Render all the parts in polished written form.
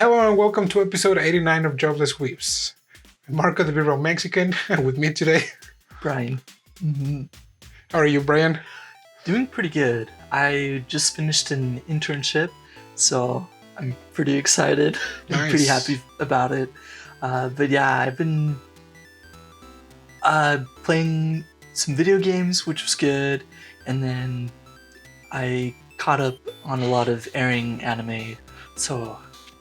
Hello and welcome to episode 89 of Jobless Weebs. Marco the Bureau Mexican, and with me today, Brian. how are you, Brian? Doing pretty good. I just finished an internship, so I'm pretty excited and pretty Nice. happy about it. But yeah, I've been playing some video games, which was good, and then I caught up on a lot of airing anime, so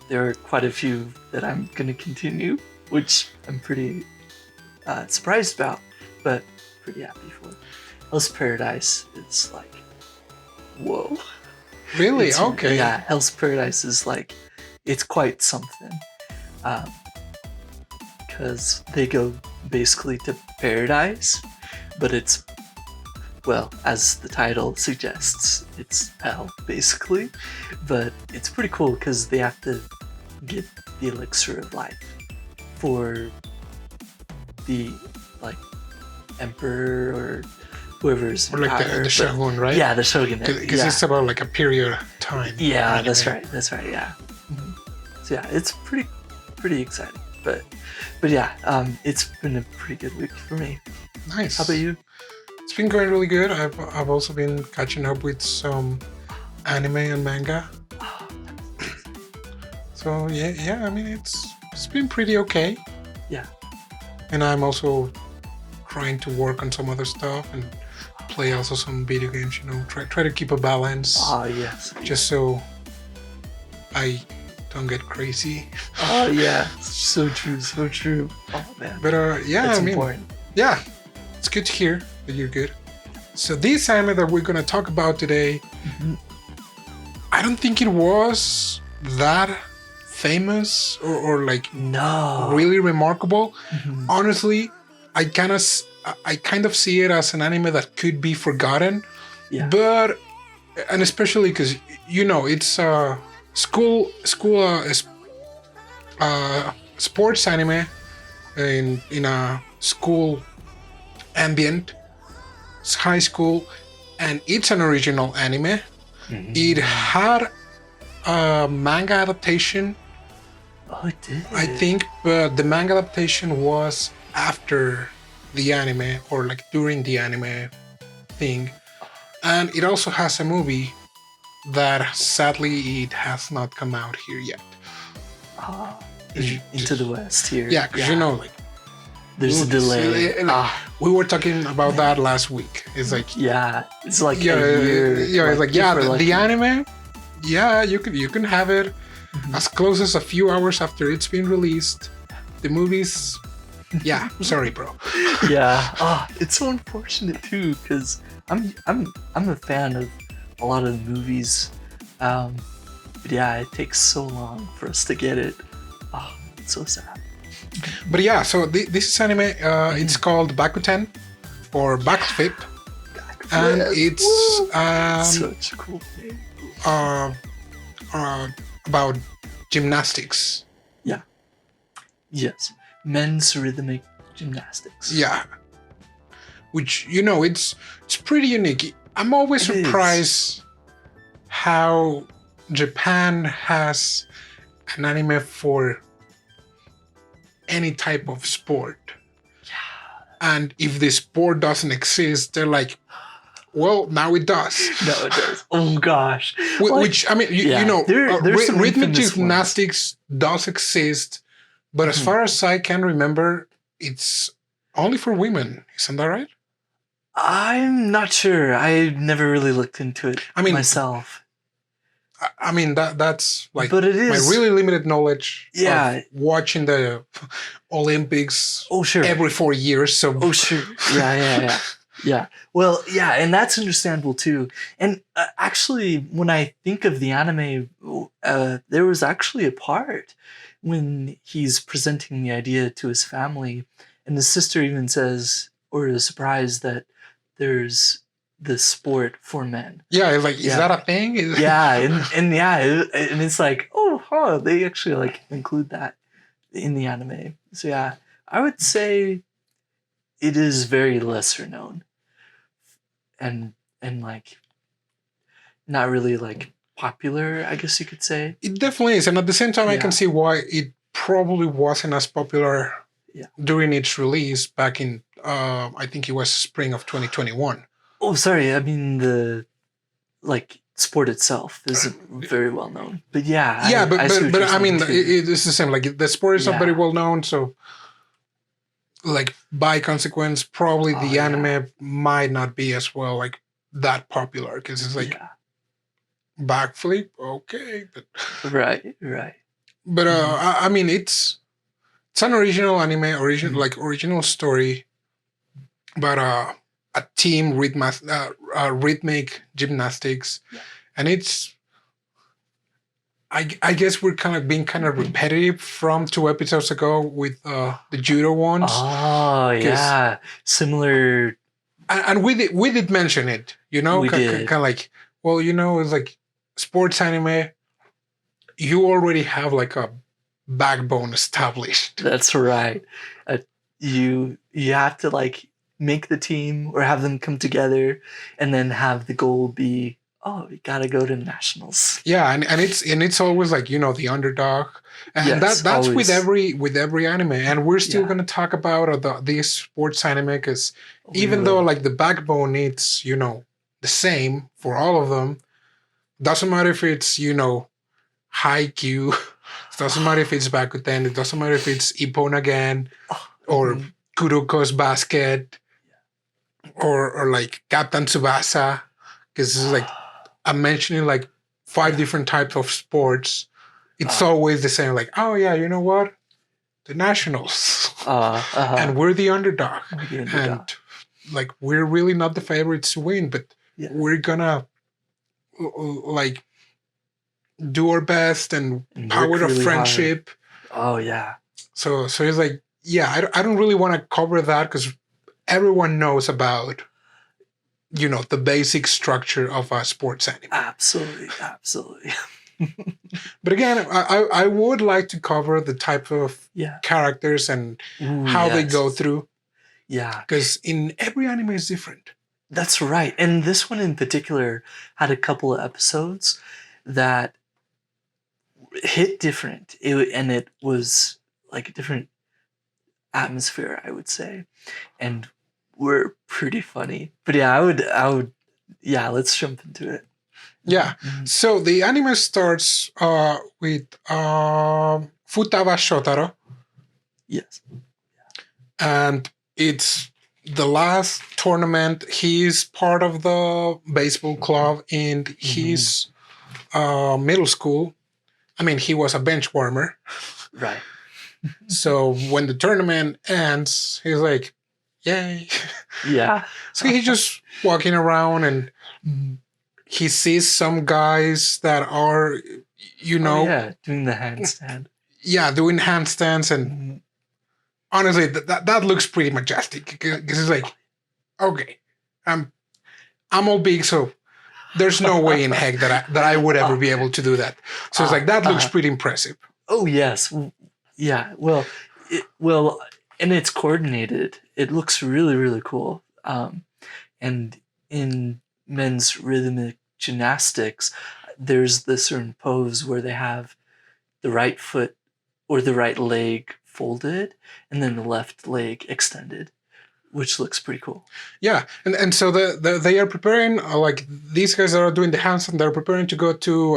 there are quite a few that I'm gonna continue, which I'm pretty surprised about, but pretty happy for. Hell's Paradise is like, whoa. Really? It's- Okay. Yeah, Hell's Paradise is like, it's quite something. Because they go basically to paradise, but it's, well, as the title suggests, it's hell, basically. But it's pretty cool because they have to get the elixir of life for the, like, emperor or whoever's Or like in the power, but- Shogun, right? Yeah, the shogun. Because yeah. it's about like a period of time. Yeah, anime. that's right. Yeah. So yeah, it's pretty exciting. But yeah, it's been a pretty good week for me. Nice. How about you? It's been going really good. I've also been catching up with some anime and manga. So yeah. I mean, it's been pretty okay. Yeah. And I'm also trying to work on some other stuff and play also some video games. You know, try to keep a balance. Oh yes. Just so I don't get crazy. Oh yeah. So true. So true. Oh man. But yeah, That's I mean, important. yeah, it's good to hear that you're good. So this anime that we're gonna talk about today, Mhm. I don't think it was that famous or like No. really remarkable. Mhm. Honestly, I kind of see it as an anime that could be forgotten. Yeah. But and especially because it's school sports anime in a school ambient. It's high school, and it's an original anime. Mhm. It had a manga adaptation, Oh, it did. I think, but the manga adaptation was after the anime or like during the anime thing. And it also has a movie that sadly it has not come out here yet. Ah, You- into the West here. Yeah, because like there's a movies, delay. we were talking about that last week. It's like Yeah, it's like yeah, a year. it's like yeah, if we're the lucky. anime. Yeah, you can have it Mhm. as close as a few hours after it's been released. The movies, yeah, sorry, bro. Yeah. It's so unfortunate too, because I'm a fan of a lot of the movies. But yeah, it takes so long for us to get it. Oh, it's so sad. But yeah, so this is anime. It's called Bakuten or Backflip, and it's Such a cool name. about gymnastics. Yes, men's rhythmic gymnastics. Yeah, which it's pretty unique. I'm always It is. surprised how Japan has an anime for any type of sport. Yeah. And if the sport doesn't exist, they're like, well, now it does. No, it does. Oh gosh. Wh- Like, Which, I mean, yeah, there's some rhythmic infamous gymnastics does exist, but as Mhm. far as I can remember, it's only for women. Isn't that right? I'm not sure. I never really looked into it I mean, myself. I mean, that's like But it is my really limited knowledge Yeah. of watching the Olympics Oh sure. every 4 years. So Oh sure. Yeah. Well, yeah, and that's understandable too. And actually, when I think of the anime, there was actually a part when he's presenting the idea to his family, and his sister even says, or is surprised that there's the sport for men. yeah, it's like, is Yeah. that a thing? Yeah, and yeah, and it's like, oh, huh, they actually like include that in the anime. So yeah, I would say it is very lesser known, and like not really like popular, I guess you could say. It definitely is, and at the same time, I can Yeah. see why it probably wasn't as popular Yeah. during its release back in I think it was spring of 2021. Oh, sorry. I mean the sport itself isn't very well known. But yeah, Yeah, I see what but you're I saying mean, too. it's the same. Like the sport is not very Yeah. well known, so like by consequence, probably Oh the yeah. anime might not be as well like that popular because it's like Yeah. backflip, okay, Right. Right. but Mhm. I mean it's an original anime, Mhm. like original story, but a team rhythmic gymnastics, Yeah. and it's I guess we're kind of being kind of repetitive from 2 episodes ago with the judo ones Oh because yeah. Similar. and we did mention it, you know, We kind did. of like, well, you know, it's like sports anime. You already have like a backbone established. That's right. Uh, you have to make the team or have them come together, and then have the goal be, oh, we gotta go to nationals. Yeah, and it's always like, you know, the underdog, and Yes, that's always. with every anime, and we're still Yeah, gonna talk about these sports anime because we even though will. like the backbone is, you know, the same for all of them, doesn't matter if it's, you know, Haikyuu, it doesn't matter if it's Bakuten, it doesn't matter if it's Ippon again Oh, or mhm. Kuroko's Basket or like Captain Tsubasa, because it's like I'm mentioning like five Yeah. different types of sports. It's Uh, always the same. Like, oh yeah, you know what? The Nationals, uh-huh. and we're the underdog, We're the and underdog. like we're really not the favorites to win, but Yeah. we're gonna like do our best and And work power of really hard. friendship. Oh yeah. So it's like, yeah, I don't really want to cover that because everyone knows about, you know, the basic structure of a sports anime. Absolutely. Absolutely. But again, I would like to cover the type of Yeah. characters and Ooh, how they yes. go through Yeah. because in every anime is different. That's right. And this one in particular had a couple of episodes that hit different. And it was like a different atmosphere, I would say. And were pretty funny. But yeah, yeah, let's jump into it. Yeah. Mhm. So the anime starts with Futaba Shotaro, Yes. and it's the last tournament. He's part of the baseball club in Mhm. his middle school. I mean, he was a bench warmer. Right. So when the tournament ends, he's like, yay. Yeah. So he's just walking around and Mhm. he sees some guys that are, you Oh know, yeah, doing the handstand. yeah, doing handstands. And Mhm. honestly, that looks pretty majestic because it's like, okay, I'm I'm all big, so there's no way in heck that I would ever uh, be able to do that. So it's uh, like that looks uh, pretty impressive. oh yes. Yeah. Well, and it's coordinated. It looks really, really cool. And in men's rhythmic gymnastics, there's this certain pose where they have the right foot or the right leg folded and then the left leg extended, which looks pretty cool. Yeah, and so they are preparing like these guys that are doing the handstand. They're preparing to go to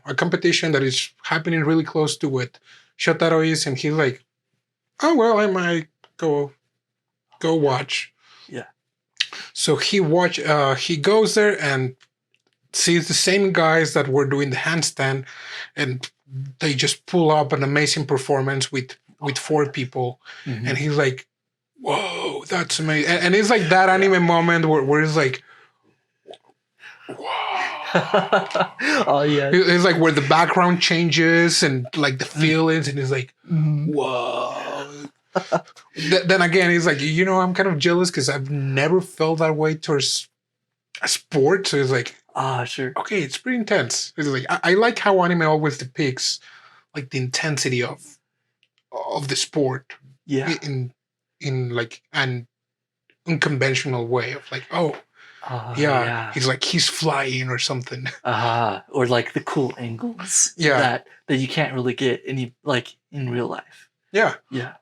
a competition that is happening really close to what Shotaro is, and he's like, oh well, I might go watch. Yeah. So he goes there and sees the same guys that were doing the handstand, and they just pull up an amazing performance with four people, Mm-hmm. and he's like, whoa, that's amazing. And it's like that anime moment where it's like, whoa. Oh yeah. It's like where the background changes and like the feelings, and it's like, Mhm. whoa. Then again, it's like, you know, I'm kind of jealous because I've never felt that way towards a sport. So it's like, Sure. okay, it's pretty intense. It's like I like how anime always depicts like the intensity of the sport Yeah. in like an unconventional way of like, oh, Yeah, Yeah. he's flying or something. Or like the cool angles Yeah. that you can't really get any like in real life. Yeah. Yeah.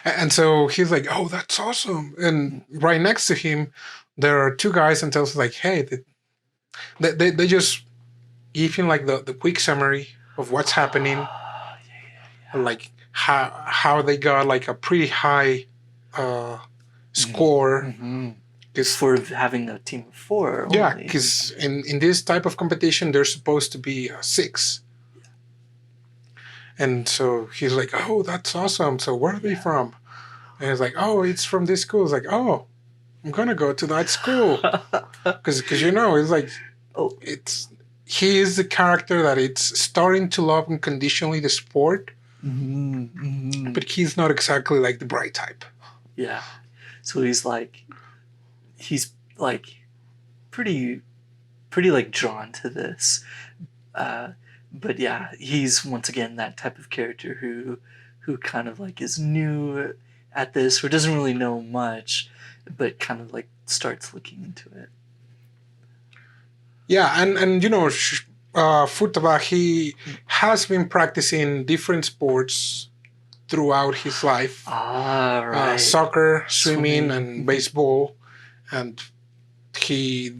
And so he's like, "Oh, that's awesome!" And right next to him, there are two guys, and tells like, "Hey, they just give him like the quick summary of what's happening, like how they got like a pretty high score." Mm-hmm. Cause, For having a team of 4 only. yeah, because in this type of competition, there's supposed to be 6. And so he's like, "Oh, that's awesome. So where are they from?" And he's like, "Oh, it's from this school." It's like, "Oh, I'm gonna go to that school." Because it's like, Oh. he is the character that it's starting to love unconditionally the sport, but he's not exactly like the bright type. Yeah. So he's like pretty like drawn to this. But yeah, he's once again that type of character who kind of like is new at this or doesn't really know much, but kind of like starts looking into it. Yeah, and Futaba, he has been practicing different sports throughout his life. Right. Soccer, swimming, and baseball. And he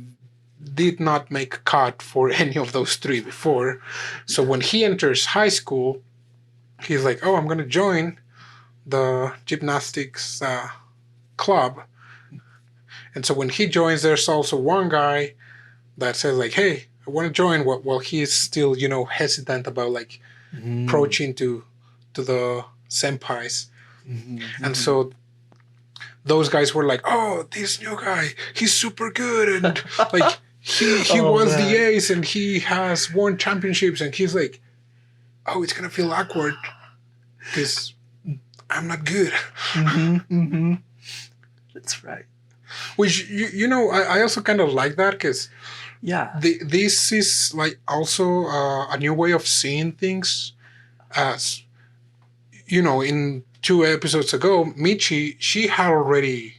did not make a cut for any of those 3 before. So when he enters high school, he's like, "Oh, I'm going to join the gymnastics club." And so when he joins, there's also one guy that says like, "Hey, I want to join," while he's still, hesitant about like approaching to the senpais. And so those guys were like, "Oh, this new guy, he's super good." And like he was the ace and he has won championships. And he's like, "Oh, it's going to feel awkward because I'm not good." That's right. Which, I also kind of like that because this is like also a new way of seeing things. As in 2 episodes ago, Michi, she had already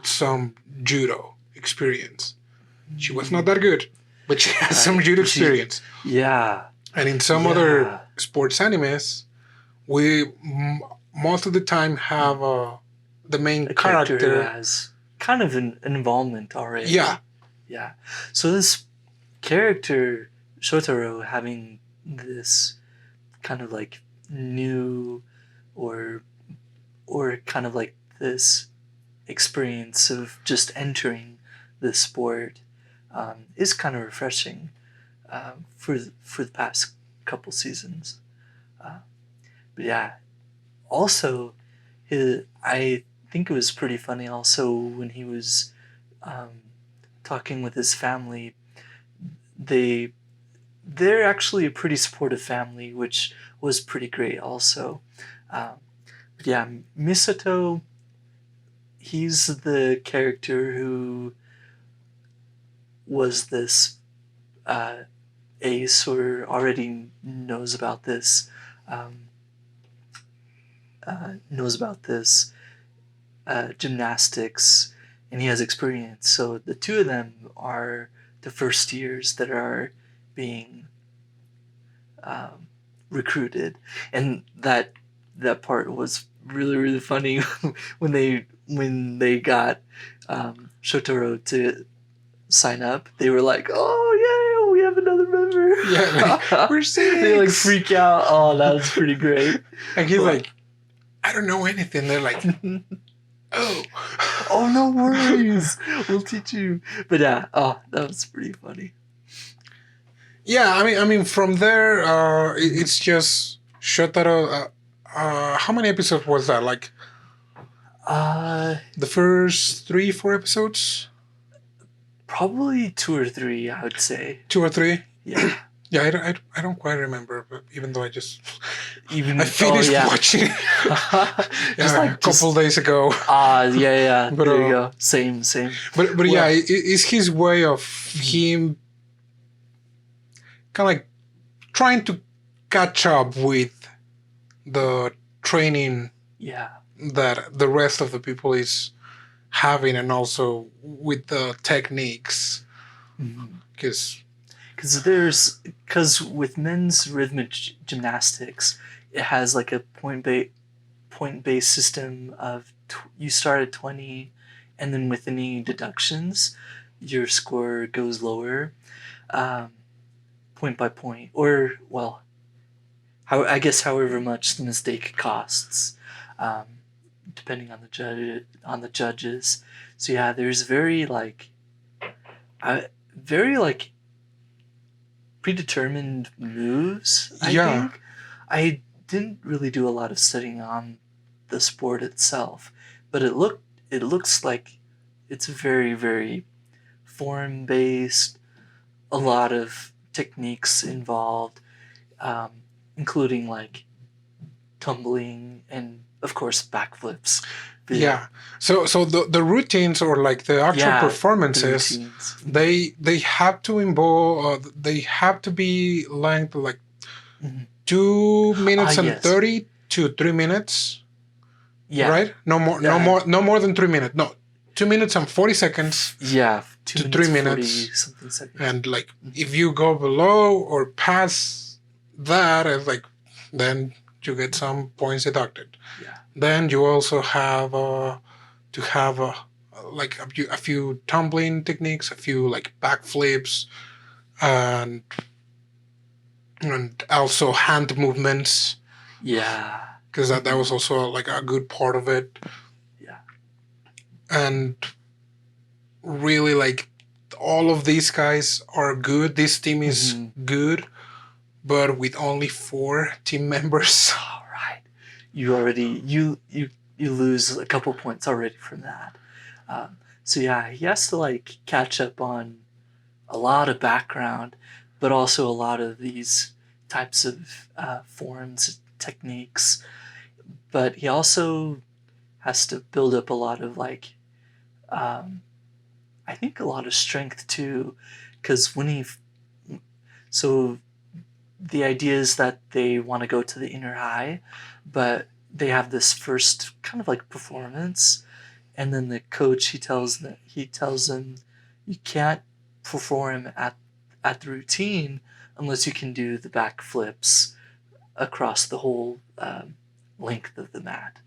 some judo experience. She was not that good, but she has some judo experience. And in some other sports animes, we most of the time have the main character who has kind of an involvement already. Yeah. So this character, Shotaro, having this kind of like new or kind of like this experience of just entering this sport is kind of refreshing for the past couple seasons. But yeah, also I think it was pretty funny also when he was talking with his family. They're actually a pretty supportive family, which was pretty great also. But yeah, Misato, he's the character who was this ace or already knows about this gymnastics, and he has experience. So the 2 of them are the first years that are being recruited, and that part was really, really funny when they got Shotaro to sign up. They were like, "Oh yeah, we have another member." Yeah, like, we're 6. They like freak out. Oh, that was pretty great. And he's like, "I don't know anything." They're like, "Oh, no worries. We'll teach you." But yeah, that was pretty funny. Yeah, I mean, from there, it's just Shotaro. How many episodes was that? Like, the first 3-4 episodes? Probably 2 or 3, I would say. 2 or 3? Yeah. Yeah, I don't quite remember, but even though I finished watching just like a couple days ago. Yeah. But, there you go. Same. But well, yeah, it's his way of him kind of like trying to catch up with the training that the rest of the people is having, and also with the techniques, because because with men's rhythmic gymnastics, it has like a point based system of you start at 20, and then with any deductions, your score goes lower, um, point by point, or well, I guess however much the mistake costs, um, depending on the judges. So yeah, there's very like predetermined moves. I yeah, think I didn't really do a lot of studying on the sport itself, but it looks like it's very form based. A lot of techniques involved, um, including like tumbling and of course backflips. But yeah. So the routines, or like the actual yeah, the performances, routines. they have to involve, they have to be length like Mhm. 2 minutes and Yes, 30 to 3 minutes, yeah, right? No more than 3 minutes. No, 2 minutes and 40 seconds yeah. Two to three minutes 40 minutes. something seconds. And like if you go below or past that, it's like then you get some points deducted. Yeah. Then you also have to have like a few tumbling techniques, a few like backflips, and also hand movements, Yeah. because that was also like a good part of it. Yeah. And really, like, all of these guys are good. This team is good, but with only 4 team members. All right. You already you lose a couple points already from that. So yeah, he has to like catch up on a lot of background, but also a lot of these types of forms, techniques. But he also has to build up a lot of like, I think a lot of strength too, because so the idea is that they want to go to the inner high, but they have this first kind of like performance, and then the coach he tells them you can't perform at the routine unless you can do the back flips across the whole length of the mat.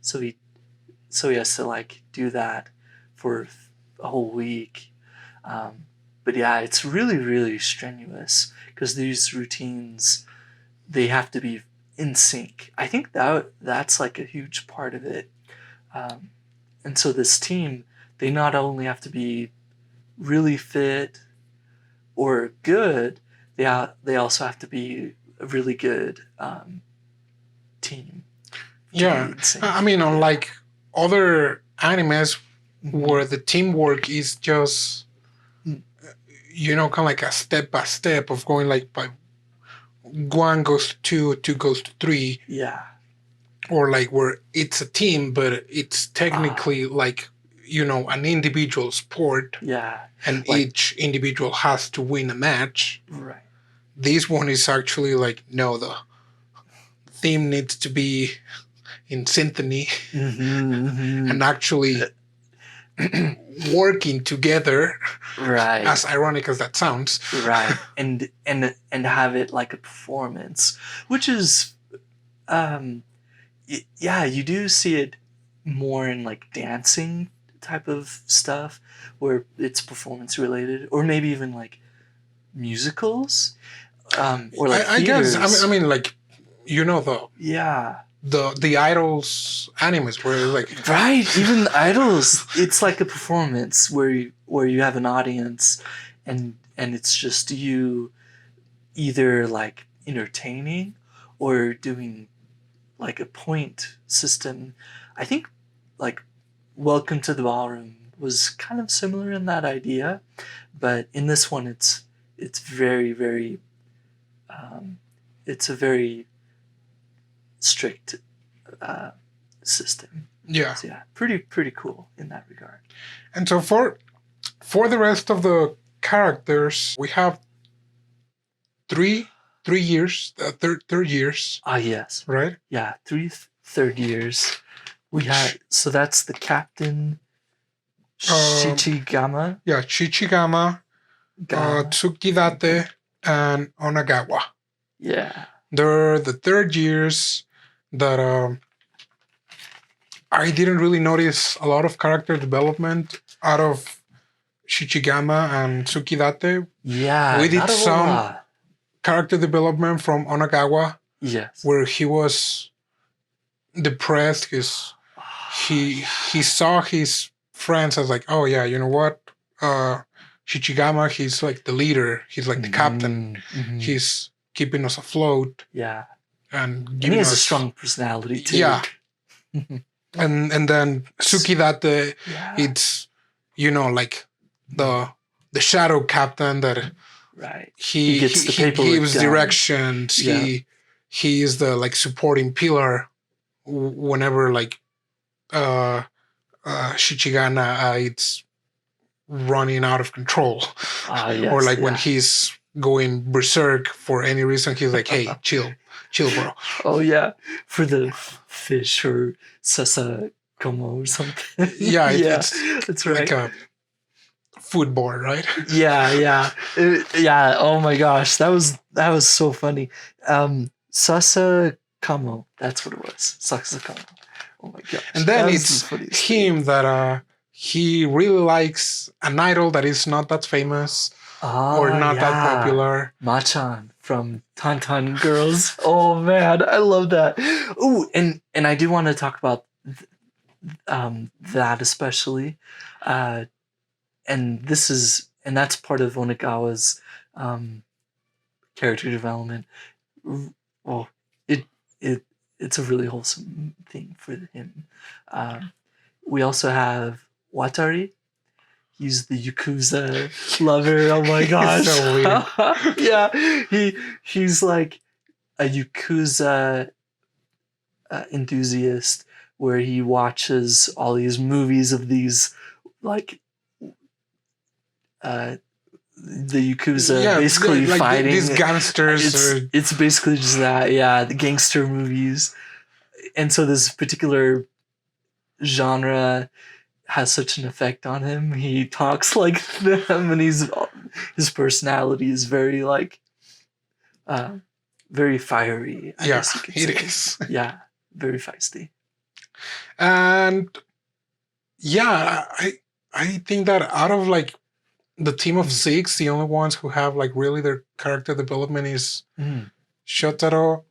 So he has to like do that for a whole week. But yeah, it's really strenuous because these routines they have to be in sync. I think that's like a huge part of it. And so this team, they not only have to be really fit or good, they also have to be a really good team. Yeah, I mean, unlike other animes where the teamwork is just, kind of like a step by step of going like by one goes to two, two goes to three. Yeah. Or like where it's a team, but it's technically like, an individual sport. Yeah. And like, each individual has to win a match. Right. This one is actually like, no, the theme needs to be in symphony and actually working together. Right. As ironic as that sounds. Right. And have it like a performance, which is, yeah, you do see it more in like dancing type of stuff where it's performance related, or maybe even like musicals, or like I guess I mean like the Idols animes where like right, even Idols, it's like a performance where you have an audience and it's just you either like entertaining or doing like a point system. I think like Welcome to the Ballroom was kind of similar in that idea, but in this one it's very it's a very strict system. Yeah. So yeah, pretty cool in that regard. And so for the rest of the characters, we have three years, third years. Yes. Right? Yeah, three third years. We had, so that's the captain, uh, Shichigama. yeah, Chichigama, Gama. Tsukidate, and Onagawa. Yeah. They're the third years that I didn't really notice a lot of character development out of Shichigama and Tsukidate. Yeah, We did not a whole some lot. character development from Onagawa, Yes. where he was depressed because he saw his friends as like, oh yeah, you know what? Shichigama, he's like the leader, he's like the captain, he's keeping us afloat. Yeah. And And he giving has a us strong personality too. yeah. And then Tsukidate, Yeah. it's like the shadow captain that Right. he gets the paperwork gives done. directions. Yeah. He is the like supporting pillar whenever like Shichigana it's running out of control. Yes, or like when yeah. he's going berserk for any reason, he's like, hey, chill, bro. Oh yeah, for the fish or Sasakomo or something. Yeah, yeah, it's that's like right. a food board, right? Yeah. Yeah. Oh my gosh, that was so funny. Sasakamo, that's what it was. Sasakamo. Oh my gosh. And then that was it's the funniest him thing. that he really likes an idol that is not that famous or not that popular. Machan from Tantan Girls. Oh man, I love that. Oh, and I do want to talk about that especially, and that's part of Onagawa's character development. Well, it's a really wholesome thing for him. We also have Watari. He's the Yakuza lover. Oh my gosh. So weird. Yeah. He's like a Yakuza enthusiast where he watches all these movies of these like the Yakuza basically like fighting these gangsters. It's basically just that, yeah, the gangster movies. And so this particular genre has such an effect on him. He talks like them, and his personality is very like very fiery. I guess you could it say. is. Yeah, very feisty. And yeah, I think that out of like the team of 6, the only ones who have like really their character development is Shotaro,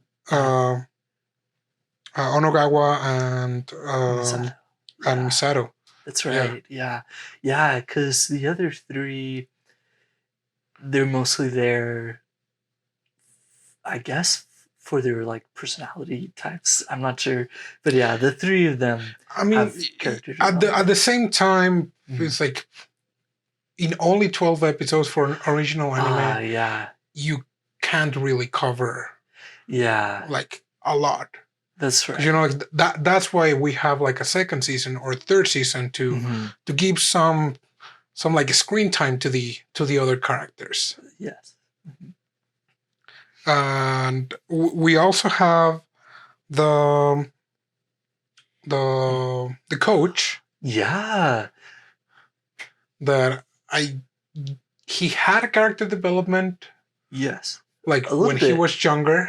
Onagawa, and Misato. That's right. Yeah. Because the other 3, they're mostly there, I guess, for their like personality types. I'm not sure, but yeah, the 3 of them. I mean, have character at the same time, it's like in only 12 episodes for an original anime. Yeah. You can't really cover. Yeah. Like a lot. That's right. Like that's why we have like a second season or third season to give some like screen time to the other characters. Yes. And we also have the coach. Yeah. That he had a character development. Yes. Like when he was younger.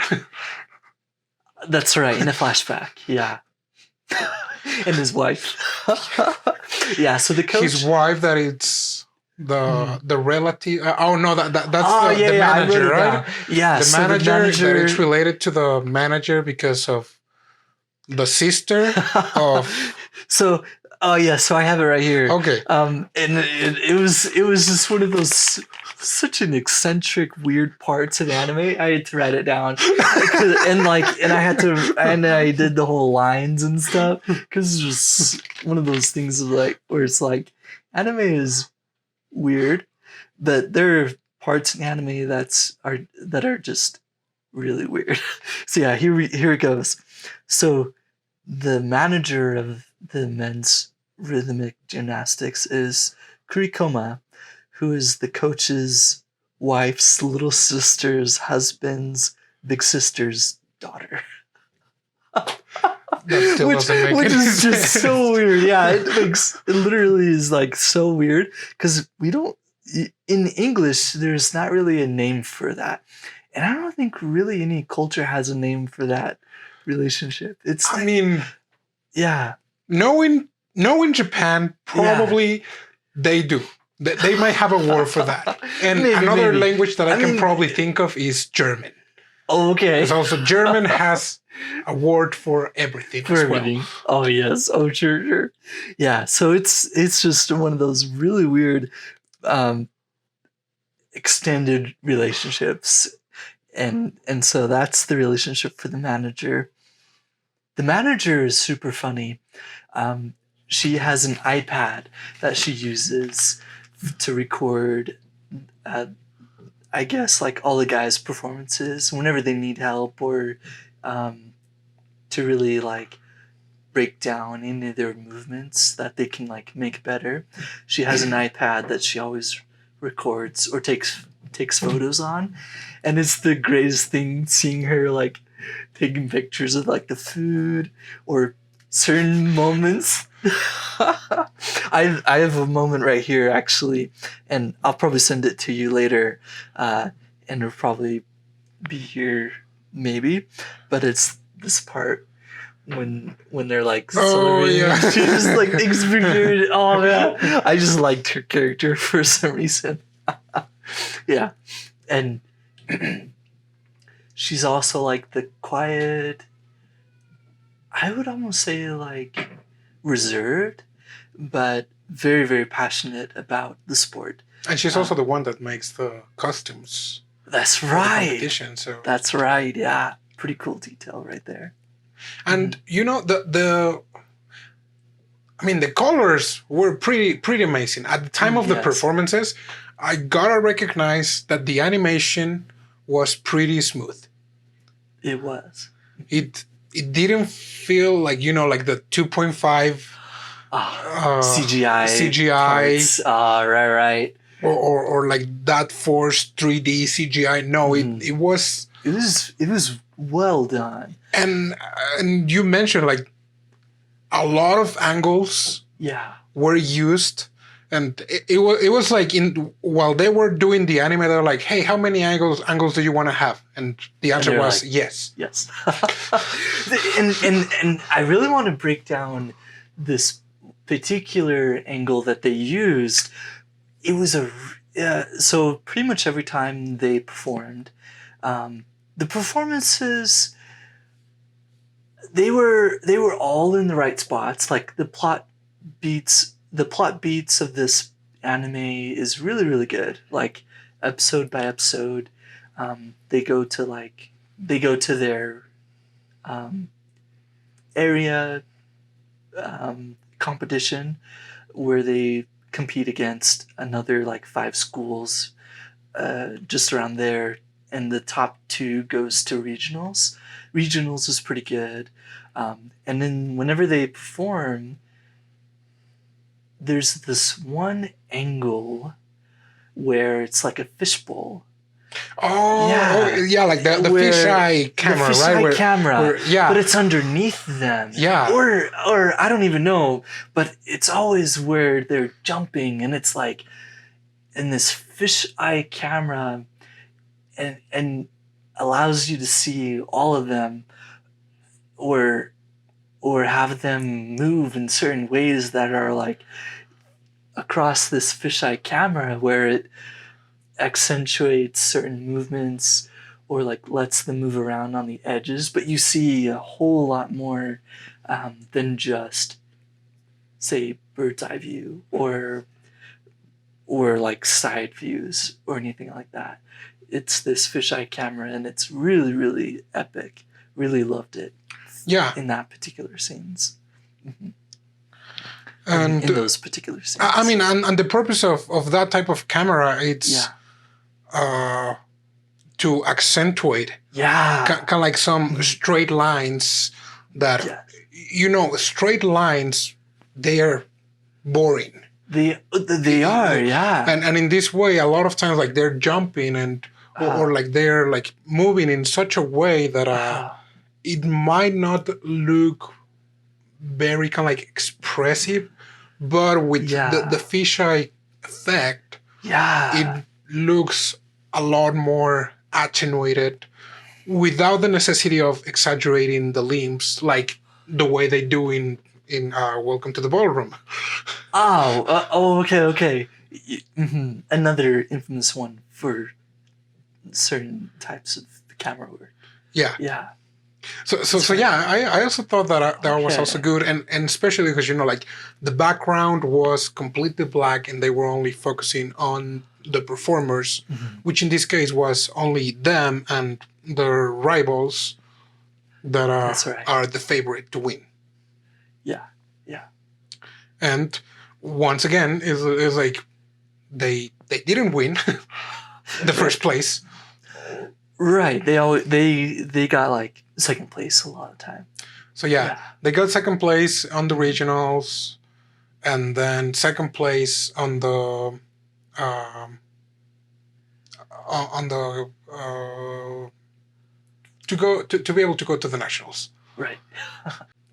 That's right, in a flashback. Yeah. And his wife. Yeah, so the coach. His wife, that it's the relative. Oh no, that's the manager, right? Yeah, the manager that it's related to the manager because of the sister of. So I have it right here. Okay. And it was just one of those such an eccentric, weird parts of anime. I had to write it down, and I did the whole lines and stuff because it's just one of those things of like where it's like anime is weird, but there are parts in anime that are just really weird. So yeah, here it goes. So the manager of the men's rhythmic gymnastics is Kurikoma, who is the coach's wife's little sister's husband's big sister's daughter. That still doesn't make which any is just sense. so weird. Yeah, it literally is like so weird because we don't in English. There's not really a name for that, and I don't think really any culture has a name for that relationship. It's I like, mean, yeah, knowing Japan, probably they do. They might have a word for that. And Maybe, another maybe. language that I can mean, probably think of is German. okay. Because also German has a word for everything For as everything. well. Oh yes. Oh sure. Yeah. So it's just one of those really weird um, extended relationships, and so that's the relationship for the manager. The manager is super funny. Um, she has an iPad that she uses to record. I guess like all the guys' performances whenever they need help or um, to really like break down any of their movements that they can like make better. She has an iPad that she always records or takes photos on, and it's the greatest thing seeing her like taking pictures of like the food or certain moments. I have a moment right here actually, and I'll probably send it to you later, and it'll probably be here maybe, but it's this part when they're like celebrating. Yeah. She just like exaggerated. Oh man, I just liked her character for some reason. Yeah, and she's also like the quiet. I would almost say like reserved, but very very passionate about the sport. And she's also the one that makes the costumes. That's For the right. competition, so. That's right. Yeah, pretty cool detail right there. And the I mean the colors were pretty amazing. At the time of the performances, I gotta recognize that the animation was pretty smooth. It was. It didn't feel like like the 2.5 CGI. Right. Or like that forced 3D CGI. No, it was well done. And you mentioned like a lot of angles were used, and it was like while they were doing the anime, they're like, hey, how many angles do you want to have? And the answer was like, yes. and I really want to break down this particular angle that they used. It was so pretty much every time they performed, the performances, they were all in the right spots. Like the plot beats of this anime is really really good. Like episode by episode, they go to their area competition where they compete against another like 5 schools just around there, and the top 2 goes to regionals. Regionals is pretty good, and then whenever they perform, there's this one angle where it's like a fishbowl. Like the fisheye camera, the fisheye right? Camera, but it's underneath them. Or I don't even know, but it's always where they're jumping, and it's like in this fisheye camera, and allows you to see all of them, or have them move in certain ways that are like across this fisheye camera, where it accentuates certain movements or like lets them move around on the edges, but you see a whole lot more than just say bird's eye view or like side views or anything like that. It's this fisheye camera, and it's really really epic. Really loved it. In that particular scenes. Mm-hmm. And in those particular scenes. I mean, and the purpose of that type of camera, it's to accentuate kind of like some straight lines that straight lines, they are boring. They are, and in this way, a lot of times like they're jumping and or like they're like moving in such a way that it might not look very kind of like expressive, but with the Yeah. fisheye effect, Yeah. it looks a lot more attenuated without the necessity of exaggerating the limbs like the way they do in Welcome to the Ballroom. Okay, okay. Another infamous one for certain types of camera work. Yeah. Yeah. So Right. yeah, I also thought that that was also Okay. good, and especially because like the background was completely black, and they were only focusing on the performers, which in this case was only them and their rivals that That's right. are the favorite to win. Yeah. Yeah. And once again, is like they didn't win the first place. Right. They got like second place a lot of time. So yeah, they got second place on the regionals, and then second place on the um, on the to be able to go to the nationals. Right.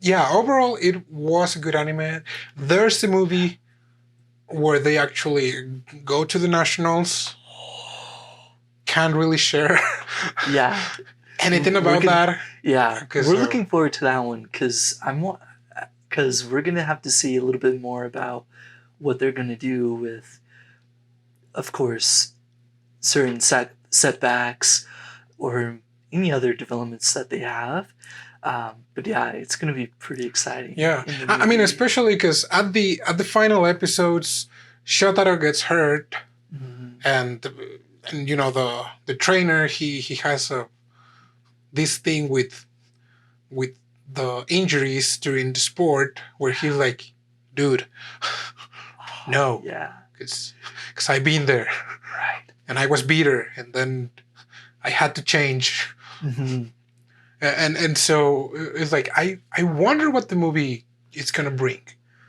Yeah, overall it was a good anime. There's the movie where they actually go to the nationals. Can't really share Yeah. anything about that. Yeah, we're 'Cause, looking forward to that one because we're gonna have to see a little bit more about what they're gonna do with, of course, certain setbacks or any other developments that they have. But yeah, it's gonna be pretty exciting. Yeah, in the I mean, movie. especially because at the final episodes, Shotaro gets hurt, Mhm. and you know the trainer he has this thing with the injuries during the sport where he's like, dude, no, Yeah, because I've been there right. and I was bitter and then I had to change. hmm And so it's like I wonder what the movie is gonna bring.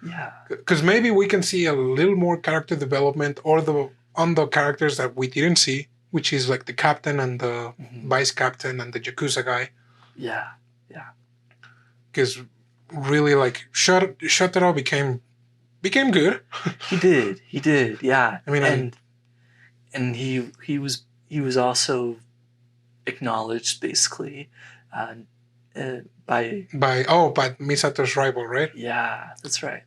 Yeah, Because maybe we can see a little more character development or the on the characters that we didn't see, which is like the captain and the vice captain and the Yakuza guy. yeah, yeah. Because really, like Shotaro became good. He did, yeah. I mean, And he was also acknowledged basically uh, by by Misato's rival, right? yeah, that's right.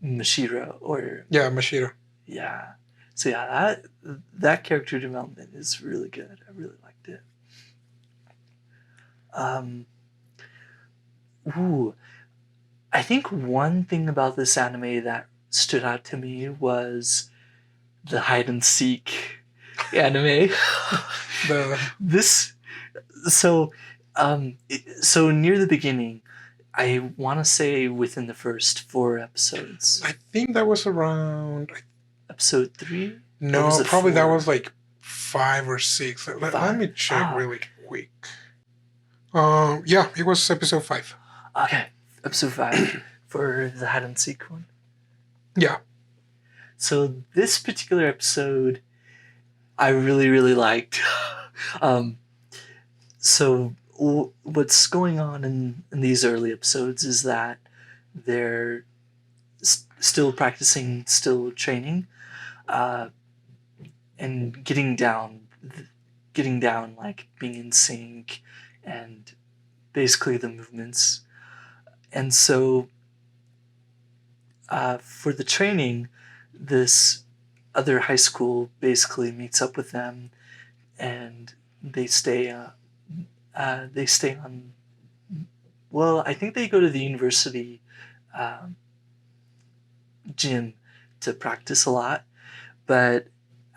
Mashiro or Yeah, Mashiro. yeah. So yeah, that character development is really good. I really liked it. Um, ooh, I think one thing about this anime that stood out to me was the hide and seek anime. The This so near the beginning, I want to say within the first 4 episodes. I think that was around. Episode 3? No, was it probably that 4? was like 5 or 6. Let me check Ah. really quick. Yeah, it was episode 5. Okay, episode 5 for the hide and seek one. Yeah. So this particular episode, I really really liked. So what's going on in these early episodes is that they're still practicing, still training, and getting down, like being in sync, and basically the movements. And so for the training, this other high school basically meets up with them, and they stay on. Well, I think they go to the university gym to practice a lot, but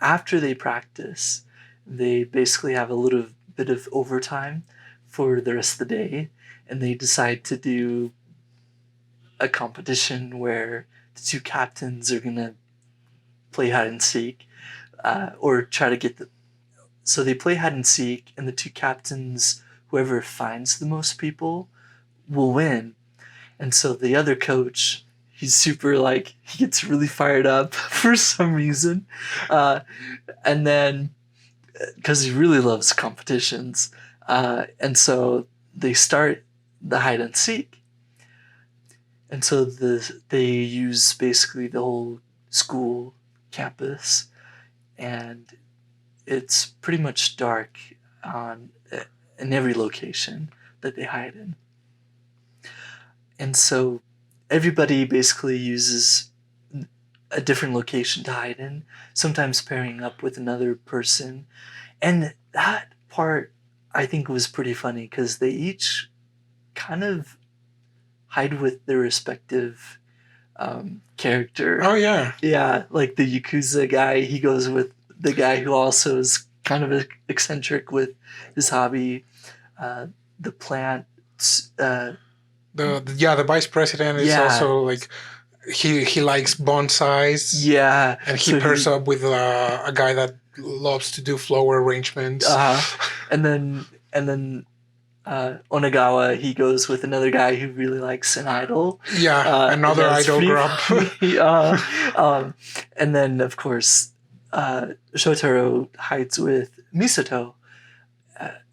after they practice, they basically have a little bit of overtime for the rest of the day, and they decide to do a competition where the two captains are gonna play hide and seek, or try to get the. So they play hide and seek, and the two captains, whoever finds the most people, will win. And so the other coach, he's super like, he gets really fired up for some reason, and then because he really loves competitions, and so they start the hide and seek. And so they use basically the whole school campus, and it's pretty much dark on in every location that they hide in. And so everybody basically uses a different location to hide in, sometimes pairing up with another person. And that part I think was pretty funny because they each kind of hide with their respective character. Oh yeah. Yeah, like the Yakuza guy, he goes with the guy who also is kind of eccentric with his hobby. The plant. The vice president is Yeah. also like he likes bonsais. Yeah. And he pairs up with a guy that loves to do flower arrangements. And then Onagawa, he goes with another guy who really likes an idol. Yeah, another idol group. And then, of course, Shotaro hides with Misato.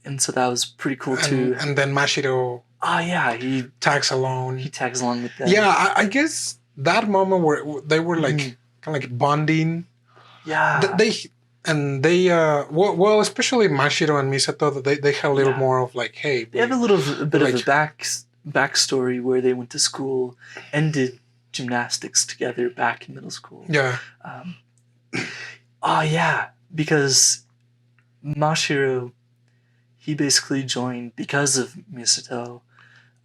And so that was pretty cool, too. And then Mashiro... Oh, yeah, he tags along. He tags along with them. Yeah, I guess that moment where they were like kind of like bonding. Yeah. They well, especially Mashiro and Misato, they have a little more of like, hey. They have a bit of a backstory where they went to school and did gymnastics together back in middle school. Yeah. Yeah, because Mashiro, he basically joined because of Misato.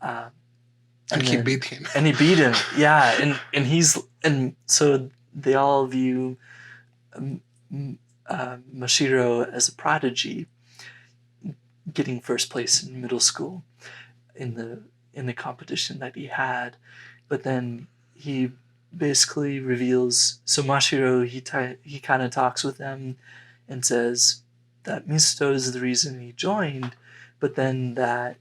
And he beat him. And he beat him, yeah. And so they all view Mashiro as a prodigy, getting first place in middle school in the competition that he had. But then he basically reveals, so Mashiro, he kind of talks with them and says that Misato is the reason he joined, but then that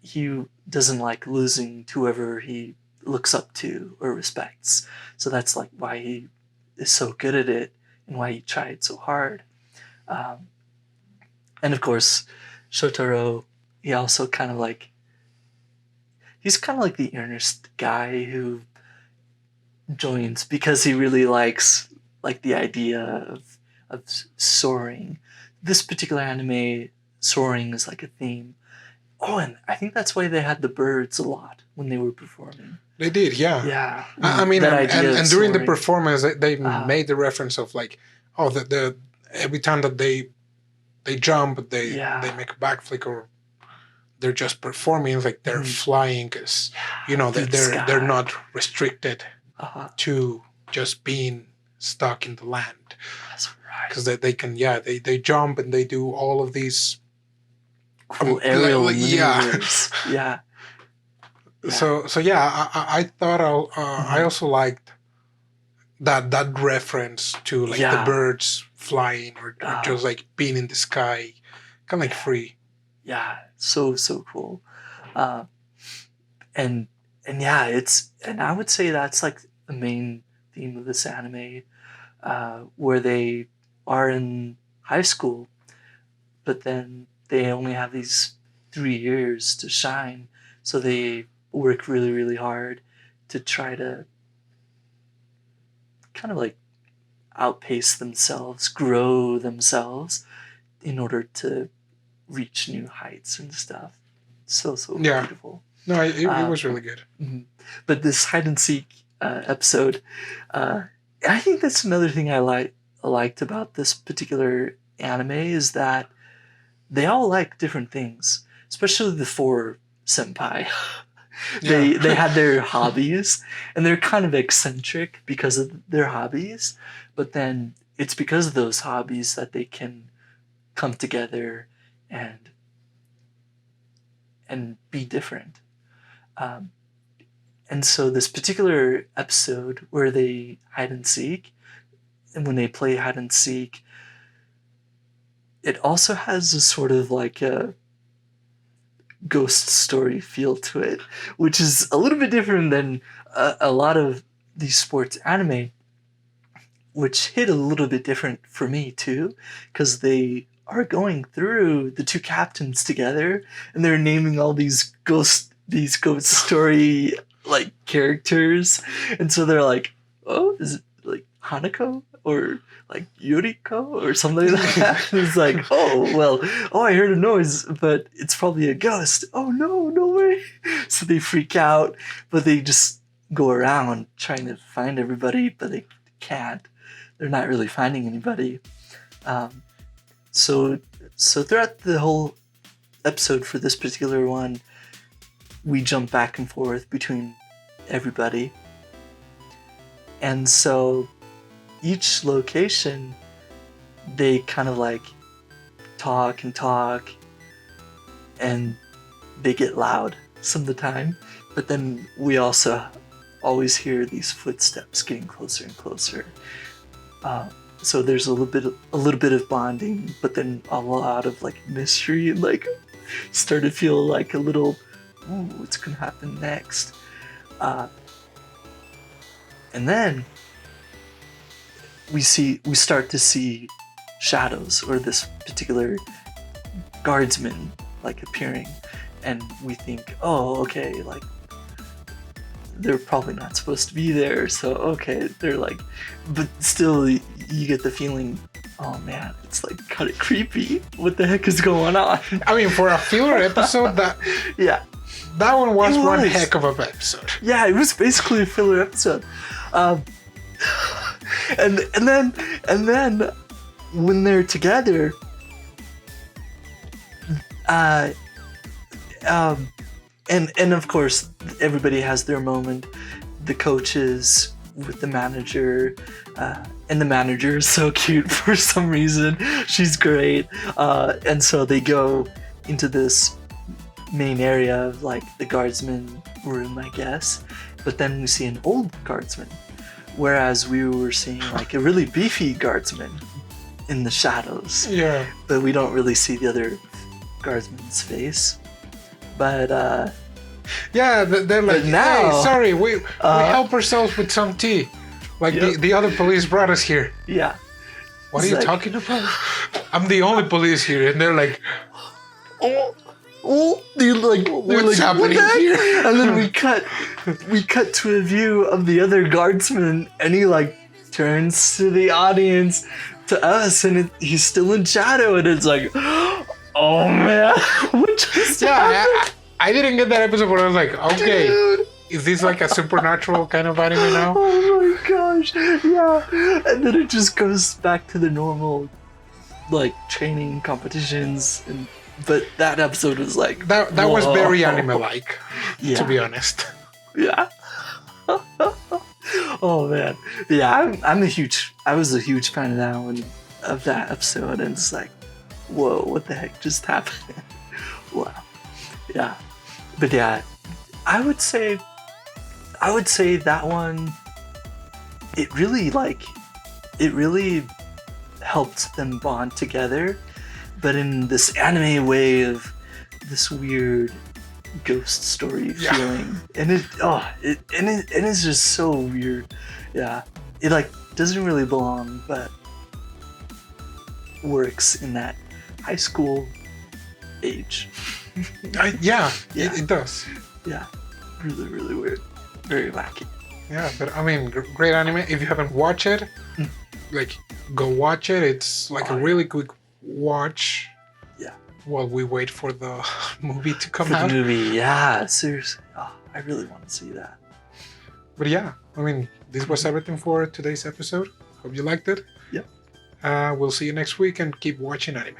he doesn't like losing to whoever he looks up to or respects. So that's like why he is so good at it and why he tried so hard. And of course, Shotaro, he also kind of like, he's kind of like the earnest guy who joins because he really likes like the idea of soaring. This particular anime, soaring is like a theme. Oh, and I think that's why they had the birds a lot when they were performing. They did, yeah. Yeah. I mean, and during the performance, they made the reference of like, oh, the every time that they jump, they make a backflip, or they're just performing, like they're flying, because they're not restricted to just being stuck in the land. That's right. Because they can, they jump and they do all of these cool aerial maneuvers. Yeah. So I thought I also liked that reference to like the birds flying or just like being in the sky, kind of like free. Yeah, so cool. And I would say that's like the main theme of this anime, where they are in high school, but then they only have these 3 years to shine, so they work really, really hard to try to kind of like outpace themselves, grow themselves in order to reach new heights and stuff. So beautiful. No, it was really good. Mm-hmm. But this hide and seek episode, I think that's another thing I liked about this particular anime is that they all like different things, especially the 4 senpai. They had their hobbies, and they're kind of eccentric because of their hobbies, but then it's because of those hobbies that they can come together and be different. And so this particular episode where they hide and seek, and when they play hide and seek, it also has a sort of like a ghost story feel to it, which is a little bit different than a lot of these sports anime, which hit a little bit different for me too, because they are going through the two captains together, and they're naming all these ghost story like characters, and so they're like, oh, is it like Hanako or like Yuriko or something like that? And it's like, oh well, oh, I heard a noise, but it's probably a ghost. Oh no, no way! So they freak out, but they just go around trying to find everybody, but they can't. They're not really finding anybody. So throughout the whole episode for this particular one, we jump back and forth between everybody. And so each location, they kind of like talk and talk, and they get loud some of the time. But then we also always hear these footsteps getting closer and closer. So there's a little bit of bonding, but then a lot of like mystery, and like start to feel like a little, ooh, what's gonna happen next? And then we start to see shadows, or this particular guardsman like appearing, and we think, oh, okay, like they're probably not supposed to be there, so okay, they're like, but still you get the feeling, oh man, it's like kind of creepy. What the heck is going on? I mean, for a filler episode, that one was one heck of an episode. Yeah, it was basically a filler episode. And then when they're together, and of course everybody has their moment. The coaches with the manager, and the manager is so cute for some reason. She's great, and so they go into this main area of like the guardsman room, I guess. But then we see an old guardsman, whereas we were seeing like a really beefy guardsman in the shadows. Yeah. But we don't really see the other guardsman's face. But yeah, they're like, now, hey, sorry, we help ourselves with some tea. Like the other police brought us here. Yeah. What are you talking about? I'm the only police here, and they're like, they're like, what's happening here? And then we cut to a view of the other guardsman, and he like turns to the audience, to us, and he's still in shadow, and it's like, oh man, what just happened? I didn't get that episode, but I was like, okay, Dude. Is this like a supernatural kind of anime now? Oh my gosh, yeah. And then it just goes back to the normal, like, training competitions, but that episode was like, that was very anime-like, to be honest. Yeah. Oh man, yeah. I was a huge fan of that one, of that episode, and it's like, whoa, what the heck just happened? Wow. Yeah. But yeah, I would say that one, it really helped them bond together, but in this anime way of this weird ghost story feeling. And it's just so weird. Yeah. It like doesn't really belong, but works in that high school age. It does. Yeah, really, really weird. Very wacky. Yeah, but I mean, great anime. If you haven't watched it, like, go watch it. It's like a really quick watch. Yeah. While we wait for the movie to come out. The movie, yeah, seriously. Oh, I really want to see that. But yeah, I mean, this was everything for today's episode. Hope you liked it. Yeah. We'll see you next week, and keep watching anime.